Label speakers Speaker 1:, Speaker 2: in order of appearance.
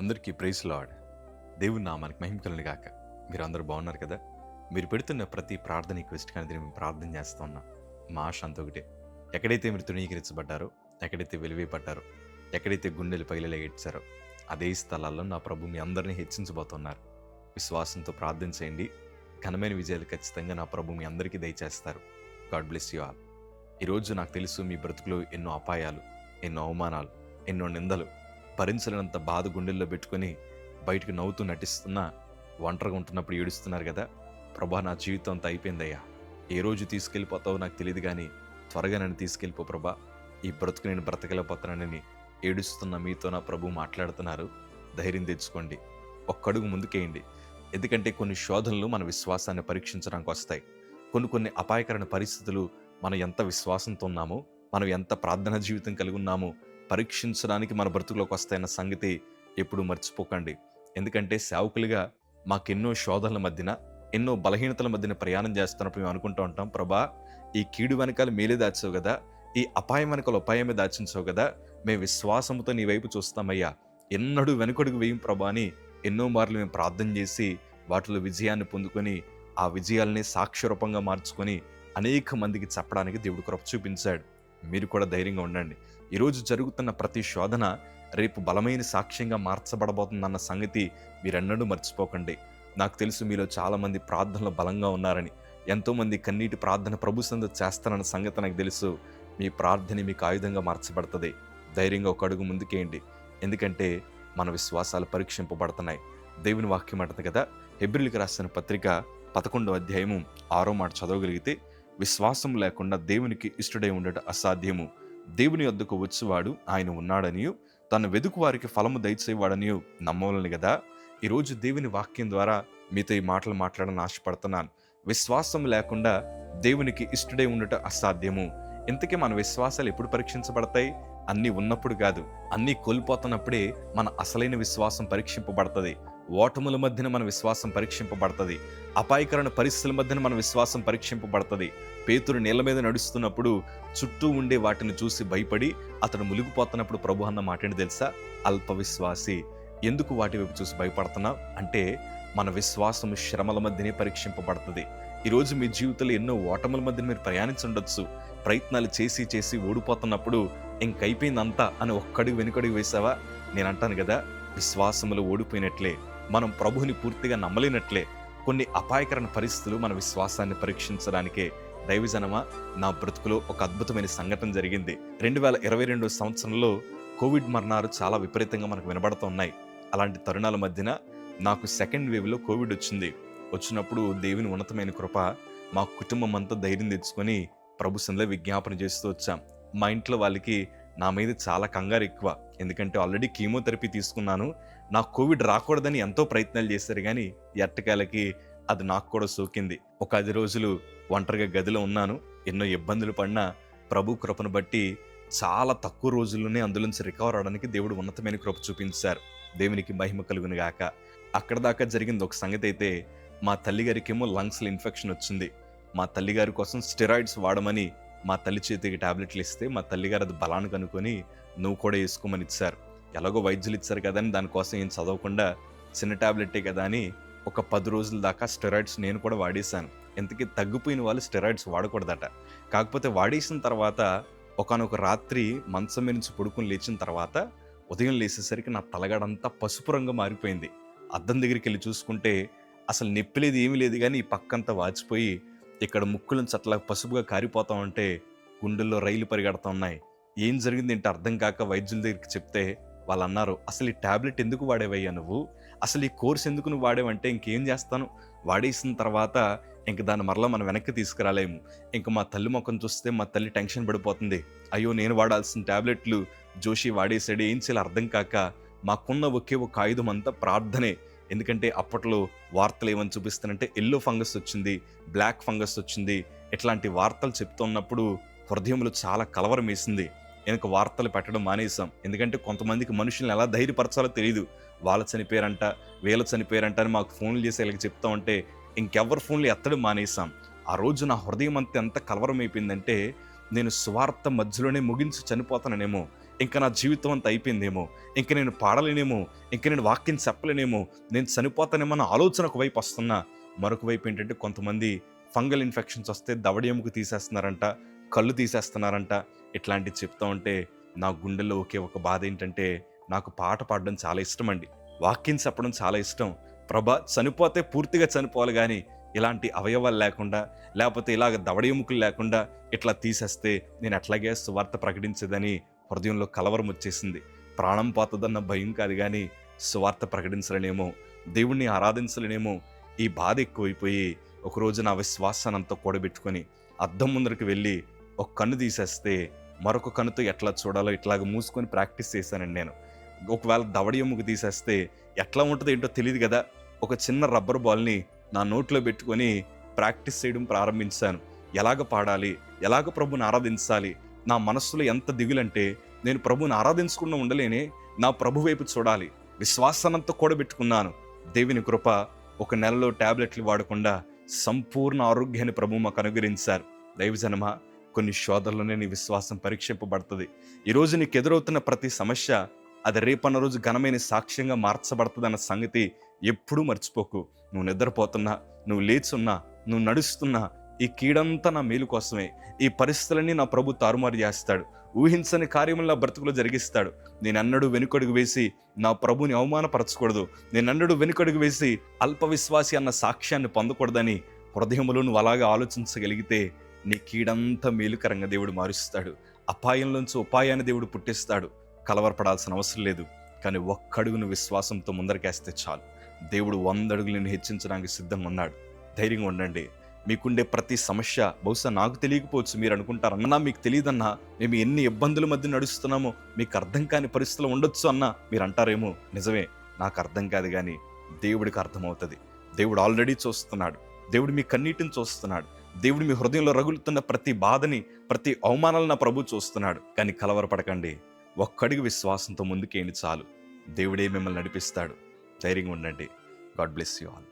Speaker 1: అందరికీ praise lord. దేవుని నామానికి మహిమ కలుగును గాక. మీరు అందరూ బాగున్నారు కదా? మీరు పెడుతున్న ప్రతి ప్రార్థన రిక్వెస్ట్ కానీ మేము ప్రార్థన చేస్తూ ఉన్నాం. మా ఆశ అంతా ఒకటే. ఎక్కడైతే మీరు తృణీకరించబడ్డారో, ఎక్కడైతే వెలివేయబడ్డారో, ఎక్కడైతే గుండెలు పగిలేడ్చారో అదే స్థలాల్లో నా ప్రభు మీ అందరినీ హెచ్చించబోతున్నారు. విశ్వాసంతో ప్రార్థన చేయండి. ఘనమైన విజయాలు ఖచ్చితంగా నా ప్రభు మీ అందరికీ దయచేస్తారు. God bless you all. ఈరోజు నాకు తెలుసు మీ బ్రతుకులో ఎన్నో అపాయాలు, ఎన్నో అవమానాలు, ఎన్నో నిందలు, భరించలేనంత బాధ గుండెల్లో పెట్టుకొని బయటకు నవ్వుతూ నటిస్తున్నా, ఒంటరిగా ఉంటున్నప్పుడు ఏడుస్తున్నారు కదా. ప్రభా, నా జీవితం అంతా అయిపోయిందయ్యా, ఏ రోజు తీసుకెళ్ళిపోతావో నాకు తెలియదు, కానీ త్వరగా నన్ను తీసుకెళ్ళిపో ప్రభా, ఈ బ్రతుకు నేను బ్రతకలేకపోతున్నానని ఏడుస్తున్న మీతో నా ప్రభు మాట్లాడుతున్నారు. ధైర్యం తెచ్చుకోండి, ఒక్కడుగు ముందుకేయండి. ఎందుకంటే కొన్ని శోధనలు మన విశ్వాసాన్ని పరీక్షించడానికి వస్తాయి. కొన్ని అపాయకరమైన పరిస్థితులు మనం ఎంత విశ్వాసంతో ఉన్నామో, మనం ఎంత ప్రార్థనా జీవితం కలిగి ఉన్నామో పరీక్షించడానికి మన బ్రతుకులోకి వస్తాయన్న సంగతి ఎప్పుడూ మర్చిపోకండి. ఎందుకంటే సేవకులుగా మాకెన్నో శోధనల మధ్యన, ఎన్నో బలహీనతల మధ్యన ప్రయాణం చేస్తున్నప్పుడు మేము అనుకుంటూ ఉంటాం, ప్రభా, ఈ కీడు వెనకాల మేలే దాచావు కదా, ఈ అపాయం వెనకాల ఉపాయమే దాచించావు కదా, మేము విశ్వాసంతో నీ వైపు చూస్తామయ్యా, ఎన్నడూ వెనుకడుగు వేయం ప్రభా అని ఎన్నో మార్లు మేము ప్రార్థన చేసి వాటిలో విజయాన్ని పొందుకొని ఆ విజయాల్ని సాక్ష్యరూపంగా మార్చుకొని అనేక మందికి చెప్పడానికి దేవుడు కృప చూపించాడు. మీరు కూడా ధైర్యంగా ఉండండి. ఈరోజు జరుగుతున్న ప్రతి శోధన రేపు బలమైన సాక్ష్యంగా మార్చబడబోతుందన్న సంగతి మీరెన్నడూ మర్చిపోకండి. నాకు తెలుసు మీలో చాలామంది ప్రార్థనలో బలంగా ఉన్నారని, ఎంతోమంది కన్నీటి ప్రార్థన ప్రభు సందు చేస్తారన్న సంగతి నాకు తెలుసు. మీ ప్రార్థన మీకు ఆయుధంగా మార్చబడుతుంది. ధైర్యంగా ఒక అడుగు ముందుకేయండి. ఎందుకంటే మన విశ్వాసాలు పరీక్షింపబడుతున్నాయి. దేవుని వాక్యం అంటుంది కదా, హెబ్రీయులకు రాసిన పత్రిక 11వ అధ్యాయము 6వ మాట చదవగలిగితే, విశ్వాసం లేకుండా దేవునికి ఇష్టడై ఉండట అసాధ్యము. దేవుని యొద్దకు వచ్చేవాడు ఆయన ఉన్నాడనియు, తను వెదుకు వారికి ఫలము దయచేవాడనియు నమ్మవలని కదా. ఈరోజు దేవుని వాక్యం ద్వారా మీతో ఈ మాటలు మాట్లాడాలని ఆశపడుతున్నాను. విశ్వాసం లేకుండా దేవునికి ఇష్టడై ఉండట అసాధ్యము. ఇంతకీ మన విశ్వాసాలు ఎప్పుడు పరీక్షించబడతాయి? అన్నీ ఉన్నప్పుడు కాదు, అన్నీ కోల్పోతున్నప్పుడే మన అసలైన విశ్వాసం పరీక్షింపబడుతుంది. ఓటముల మధ్యన మన విశ్వాసం పరీక్షింపబడుతుంది. అపాయకరమైన పరిస్థితుల మధ్యన మన విశ్వాసం పరీక్షింపబడుతుంది. పేతురు నీళ్ళ మీద నడుస్తున్నప్పుడు చుట్టూ ఉండే వాటిని చూసి భయపడి అతడు మునిగిపోతున్నప్పుడు ప్రభు అన్న మాట ఏంటి తెలుసా? అల్ప విశ్వాసి, ఎందుకు వాటి వైపు చూసి భయపడుతున్నావు అంటే, మన విశ్వాసం శ్రమల మధ్యనే పరీక్షింపబడుతుంది. ఈరోజు మీ జీవితంలో ఎన్నో ఓటముల మధ్య మీరు ప్రయాణించుండొచ్చు. ప్రయత్నాలు చేసి చేసి ఓడిపోతున్నప్పుడు ఇంకైపోయిందంతా అని ఒక్కడికి వెనుకడికి వేసావా? నేను అంటాను కదా, విశ్వాసములో ఓడిపోయినట్లే, మనం ప్రభువుని పూర్తిగా నమ్మలేనట్లే. కొన్ని అపాయకరమైన పరిస్థితులు మన విశ్వాసాన్ని పరీక్షించడానికే. దైవజనమా, నా బ్రతుకులో ఒక అద్భుతమైన సంఘటన జరిగింది. 2022 సంవత్సరంలో కోవిడ్ మరణాలు చాలా విపరీతంగా మనకు వినబడుతున్నాయి. అలాంటి తరుణాల మధ్యన నాకు సెకండ్ వేవ్లో కోవిడ్ వచ్చినప్పుడు దేవుని ఉన్నతమైన కృప మా కుటుంబం అంతా ధైర్యం తెచ్చుకొని ప్రభు సన్నిధిలో విజ్ఞాపన చేస్తూ వచ్చాం. మా ఇంట్లో వాళ్ళకి నా మీద చాలా కంగారు ఎక్కువ. ఎందుకంటే ఆల్రెడీ కీమోథెరపీ తీసుకున్నాను. నాకు కోవిడ్ రాకూడదని ఎంతో ప్రయత్నాలు చేశారు, కానీ ఎట్టకాలకి అది నాకు కూడా సోకింది. ఒక 10 రోజులు ఒంటరిగా గదిలో ఉన్నాను. ఎన్నో ఇబ్బందులు పడినా ప్రభు కృపను బట్టి చాలా తక్కువ రోజుల్లోనే అందులోంచి రికవర్ అవడానికి దేవుడు ఉన్నతమైన కృప చూపించారు. దేవునికి మహిమ కలుగును గాక. అక్కడ దాకా జరిగింది ఒక సంగతి అయితే, మా తల్లిగారికి ఏమో లంగ్స్లో ఇన్ఫెక్షన్ వచ్చింది. మా తల్లిగారి కోసం స్టెరాయిడ్స్ వాడమని మా తల్లి చేతికి టాబ్లెట్లు ఇస్తే మా తల్లిగారు అది బలాన్ని కనుక్కొని నువ్వు కూడా వేసుకోమని ఇచ్చారు. ఎలాగో వైద్యులు ఇచ్చారు కదా అని దానికోసం ఏం చదవకుండా చిన్న టాబ్లెట్టే కదా అని ఒక 10 రోజుల దాకా స్టెరాయిడ్స్ నేను కూడా వాడేశాను. ఇంతకీ తగ్గిపోయిన వాళ్ళు స్టెరాయిడ్స్ వాడకూడదట. కాకపోతే వాడేసిన తర్వాత ఒకానొక రాత్రి మంచం మీద నుంచి పడుకుని లేచిన తర్వాత ఉదయం లేచేసరికి నా తలగడంతా పసుపు రంగు మారిపోయింది. అద్దం దగ్గరికి వెళ్ళి చూసుకుంటే అసలు నొప్పి లేదు, ఏమీ లేదు, కానీ ఈ పక్కంతా వాచిపోయి ఇక్కడ ముక్కుల నుంచి అట్లా పసుపుగా కారిపోతా ఉంటే గుండెల్లో రైలు పరిగెడతా ఉన్నాయి. ఏం జరిగింది ఏంటి అర్థం కాక వైద్యుల దగ్గరికి చెప్తే వాళ్ళు అన్నారు, అసలు ఈ టాబ్లెట్ ఎందుకు వాడేవయ్యా నువ్వు, అసలు ఈ కోర్స్ ఎందుకు నువ్వు వాడేవంటే, ఇంకేం చేస్తాను, వాడేసిన తర్వాత ఇంక దాన్ని మరలా మనం వెనక్కి తీసుకురాలేము. ఇంక మా తల్లి ముఖం చూస్తే మా తల్లి టెన్షన్ పడిపోతుంది. అయ్యో, నేను వాడాల్సిన టాబ్లెట్లు జోషి వాడేసాడు, ఏం చేయాలి అర్థం కాక మాకున్న ఒకే ఒక ఆయుధం అంతా ప్రార్థనే. ఎందుకంటే అప్పట్లో వార్తలు ఏమని చూపిస్తానంటే ఎల్లో ఫంగస్ వచ్చింది, బ్లాక్ ఫంగస్ వచ్చింది, ఇట్లాంటి వార్తలు చెప్తున్నప్పుడు హృదయంలో చాలా కలవరం వేసింది. వెనక వార్తలు పెట్టడం మానేసాం. ఎందుకంటే కొంతమందికి మనుషుల్ని ఎలా ధైర్యపరచాలో తెలియదు. వాళ్ళ చనిపోయారంట, వీళ్ళ చనిపోయారంట అని మాకు ఫోన్లు చేసి ఇలా చెప్తా ఉంటే ఇంకెవరి ఫోన్లు ఎత్తడం మానేసాం. ఆ రోజు నా హృదయం అంతా ఎంత కలవరం అయిపోయిందంటే, నేను స్వార్థ మధ్యలోనే ముగించి చనిపోతానేమో, ఇంకా నా జీవితం అంతా అయిపోయిందేమో, ఇంక నేను పాడలేనేమో, ఇంక నేను వాక్యం చెప్పలేనేమో, నేను చనిపోతానేమో అన్న ఆలోచన ఒకవైపు వస్తున్నా. మరొక వైపు ఏంటంటే కొంతమంది ఫంగల్ ఇన్ఫెక్షన్స్ వస్తే దవడ ఎముక తీసేస్తున్నారంట, కళ్ళు తీసేస్తున్నారంట. ఇట్లాంటివి చెప్తా ఉంటే నా గుండెల్లో ఒకే ఒక బాధ ఏంటంటే, నాకు పాట పాడడం చాలా ఇష్టం అండి, వాక్యం చెప్పడం చాలా ఇష్టం. ప్రభా, చనిపోతే పూర్తిగా చనిపోవాలి కానీ ఇలాంటి అవయవాలు లేకుండా, లేకపోతే ఇలాగ దవడ ఎముకలు లేకుండా ఇట్లా తీసేస్తే నేను ఎట్లాగే సువార్త ప్రకటించేదని హృదయంలో కలవరం వచ్చేసింది. ప్రాణం పోతుందన్న భయం కాదు కానీ సువార్త ప్రకటించలేనేమో, దేవుణ్ణి ఆరాధించలేనేమో, ఈ బాధ ఎక్కువైపోయి ఒకరోజు నా విశ్వాసాన్ని అంతా కూడబెట్టుకొని అద్దం ముందరికి వెళ్ళి ఒక కన్ను తీసేస్తే మరొక కన్నుతో ఎట్లా చూడాలో ఇట్లాగ మూసుకొని ప్రాక్టీస్ చేశానండి నేను. ఒకవేళ దవడ ఎముక తీసేస్తే ఎట్లా ఉంటుందో ఏంటో తెలియదు కదా, ఒక చిన్న రబ్బర్ బాల్ని నా నోట్లో పెట్టుకొని ప్రాక్టీస్ చేయడం ప్రారంభించాను. ఎలాగ పాడాలి, ఎలాగ ప్రభుని ఆరాధించాలి. నా మనస్సులో ఎంత దిగులంటే, నేను ప్రభుని ఆరాధించకుండా ఉండలేనే, నా ప్రభు వైపు చూడాలి. విశ్వాసానంతా కూడబెట్టుకున్నాను. దేవుని కృప, ఒక నెలలో టాబ్లెట్లు వాడకుండా సంపూర్ణ ఆరోగ్యాన్ని ప్రభు మాకు అనుగ్రహించారు. దైవజనమా, కొన్ని శోధనలోనే నీ విశ్వాసం పరీక్షింపబడుతుంది. ఈరోజు నీకు ఎదురవుతున్న ప్రతి సమస్య అది రేపన్న రోజు ఘనమైన సాక్ష్యంగా మార్చబడుతుందన్న సంగతి ఎప్పుడూ మర్చిపోకు. నువ్వు నిద్రపోతున్నా, నువ్వు లేచున్నా, నువ్వు నడుస్తున్నా, ఈ కీడంతా నా మేలు కోసమే. ఈ పరిస్థితులన్నీ నా ప్రభు తారుమారు చేస్తాడు. ఊహించని కార్యములు నా బ్రతుకులో జరిగిస్తాడు. నేనన్నడూ వెనుకడుగు వేసి నా ప్రభుని అవమానపరచకూడదు. నేనన్నడూ వెనుకడుగు వేసి అల్ప విశ్వాసి అన్న సాక్ష్యాన్ని పొందకూడదని హృదయంలో నువ్వు అలాగా ఆలోచించగలిగితే నీ కీడంతా మేలుకరంగా దేవుడు మారుస్తాడు. అపాయంలోంచి ఉపాయాన్ని దేవుడు పుట్టిస్తాడు. కలవరపడాల్సిన అవసరం లేదు. కానీ ఒక్కడుగును విశ్వాసంతో ముందరికేస్తే చాలు. దేవుడు 100 అడుగులు నేను హెచ్చించడానికి సిద్ధంగా ఉన్నాడు. ధైర్యంగా ఉండండి. మీకుండే ప్రతి సమస్య బహుశా నాకు తెలియకపోవచ్చు. మీరు అనుకుంటారు, అన్నా మీకు తెలియదన్నా, మేము ఎన్ని ఇబ్బందుల మధ్య నడుస్తున్నామో మీకు అర్థం కాని పరిస్థితులు ఉండొచ్చు అన్నా మీరు అంటారేమో. నిజమే, నాకు అర్థం కాదు కానీ దేవుడికి అర్థమవుతుంది. దేవుడు ఆల్రెడీ చూస్తున్నాడు. దేవుడు మీ కన్నీటిని చూస్తున్నాడు. దేవుడు మీ హృదయంలో రగులుతున్న ప్రతి బాధని, ప్రతి అవమానాలను నా ప్రభు చూస్తున్నాడు. కానీ కలవరపడకండి. ఒక్కడికి విశ్వాసంతో ముందుకేంటి చాలు. దేవుడే మిమ్మల్ని నడిపిస్తాడు. ధైర్యంగా ఉండండి. God bless you all.